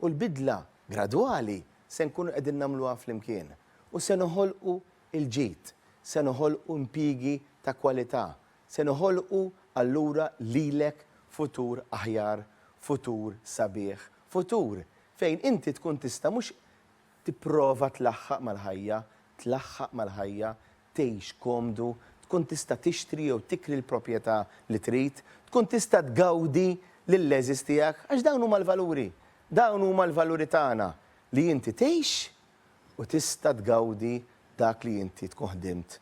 U l-bidla gradwali se nkunu qegħdin nagħmluha flimkien. U se noħolqu il-ġid, se noħolqu impigi ta' kwalità, se noħolqu allura lilek futur aħjar, futur sabiħ, futur fejn inti tkun tista' mhux tipprova tlaħħaq mal-ħajja, tlaħħaq mal-ħajja, tgħix komdu, tkun tista' tixtri jew tikri l-proprjetà li trid, tkun tista' tgawdi lill-leżis tiegħek għax dawn huma l-valuri. Dawn huma l-valuri tagħna li inti tgħix u tista' tgawdi dak li inti tkun ħdimt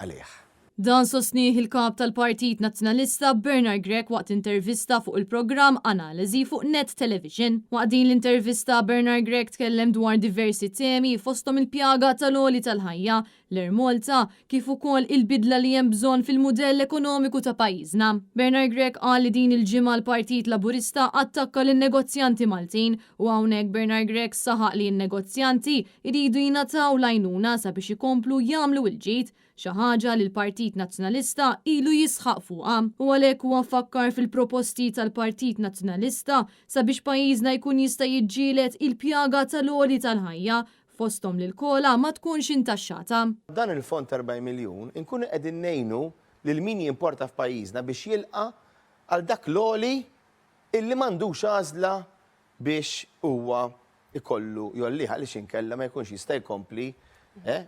għalih. Dan sostnih il-kap tal-Partit Nazzjonalista Bernard Grech waqt intervista fuq il-programm Analiżi fuq Net Television. Waqt din l-intervista Bernard Grech tkellem dwar diversi temi fosthom il-pjaga tal-għoli tal-ħajja, l-Ermolta, kif ukoll il-bidla li hemm bżonn fil-mudell ekonomiku ta' pajjiżna. Bernard Grech qal li din il-ġimgħa l-Partit Laburista attakka lin-negozjanti Maltin u hawnhekk Bernard Grech saħaq li n-negozjanti jridu jingħataw l-għajnuna sabiex ikomplu jagħmlu l-ġid, xi ħaġa li l-Partit Nazzjonalista ilu jisħaq fuqha u għalhekk huwa fakkar fil-proposti tal-Partit Nazzjonalista sabiex pajjiżna jkun jista' jiġġieled il-pjaga tal-għoli tal-ħajja fosthom li l-kola ma tkunx intaxxata. Dan il-fond 40 miljun inkunu qegħdin ngħinu lil min jimporta f'pajjiżna biex jilqa' għal dak l-għoli illi m'għandux għażla biex huwa ikollu jolliha għaliex inkella ma jkunx jista' jkompli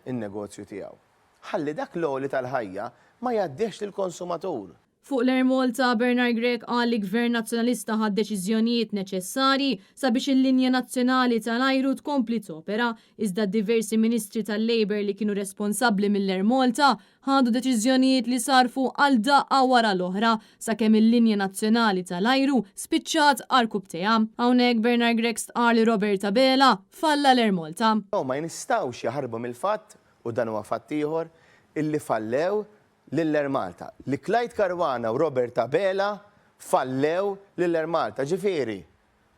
in-negozju tiegħu. Ħalli dak l-għoli tal-ħajja ma jgħaddihx lill-konsumatur. Fuq l-Ermolta, Bernard Grech qal li Gvern Nazzjonalista ħad deċiżjonijiet neċessarji sabiex il-linja nazzjonali tal-ajru tkompli topera, iżda diversi ministri tal-Labor li kienu responsabbli mill-Ermolta ħadu deċiżjonijiet li sarfu għal daqqa wara l-oħra sakemm il-linja nazzjonali tal-ajru spiċċat arkub tiegħha. Hawnhekk Bernard Grech stqar li Roberta Bela falla l-Ermolta. Ma jinistgħux jaħarbu mill-fatt u dan huwa fatt ieħor illi fallew lill-Ermalta. Li Clyde Caruana u Roberta Bela fallew lill-Ermalta. Ġifieri,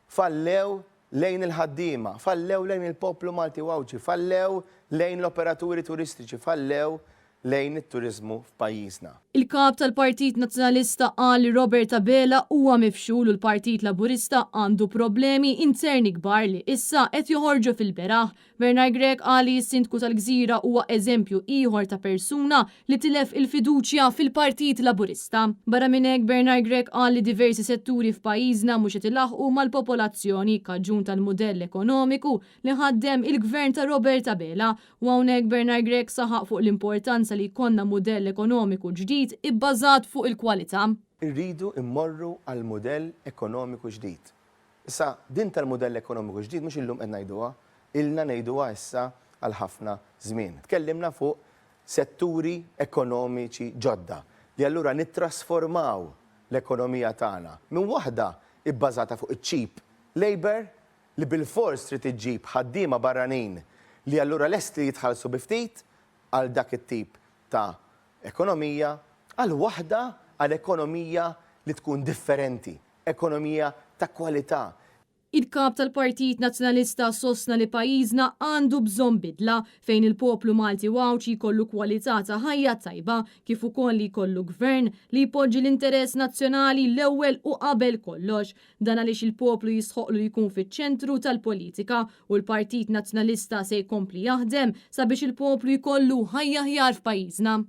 fallew lejn il-ħaddiema, fallew lejn il-poplu Malti Wawċi, fallew lejn l-operaturi turistiċi, fallew lejn it-turizmu f'pajjiżna. Il-kap tal-Partit Nazzjonalista qal li Roberta Bela huwa mifxul u l-Partit Laburista għandu problemi interni kbar li issa qed joħorġu fil-beraħ. Bernard Grech qal li s-Sindku tal-Gżira huwa eżempju ieħor ta' persuna li tilef il-fiduċja fil-Partit Laburista. Barra minn hekk Bernard Grech qal li diversi setturi f'pajjiżna mhux qed ilaħqu mal-popolazzjoni kaġun tal-mudell ekonomiku li ħaddem il-Gvern ta' Roberta Bela u hawnhekk Bernard Grech saħaq fuq l-importanza li jkollna mudell ekonomiku ġdid ibbażat fuq il-kwalità. Irridu immorru għal mudell ekonomiku ġdid. Issa, din tal-mudell ekonomiku ġdid mhux illum qed ngħiduha, ilna ngħiduha issa għal ħafna żmien. Tkellimna fuq setturi ekonomiċi ġodda li allura nittrasformaw l-ekonomija tagħna minn waħda ibbażata fuq iċ-cheap labor li bil-fors trid iġġib ħaddiema barranin li allura lesti jitħallsu bi ftit għal dak it-tip ta' ekonomija għal waħda għal ekonomija li tkun differenti, ekonomija ta' kwalità. Il-kap tal-Partit Nazzjonalista sostna li pajjiżna għandu bżonn bidla fejn il-poplu Malti Wawċi jkollu kwalità ta' ħajja tajba kif ukoll li jkollu gvern li jpoġġi l-interess nazzjonali l-ewwel u qabel kollox. Dan għaliex il-poplu jisħoqlu li jkun fiċ-ċentru tal-politika u l-Partit Nazzjonalista se jkompli jaħdem sabiex il-poplu jkollu ħajja ħjar f'pajjiżna.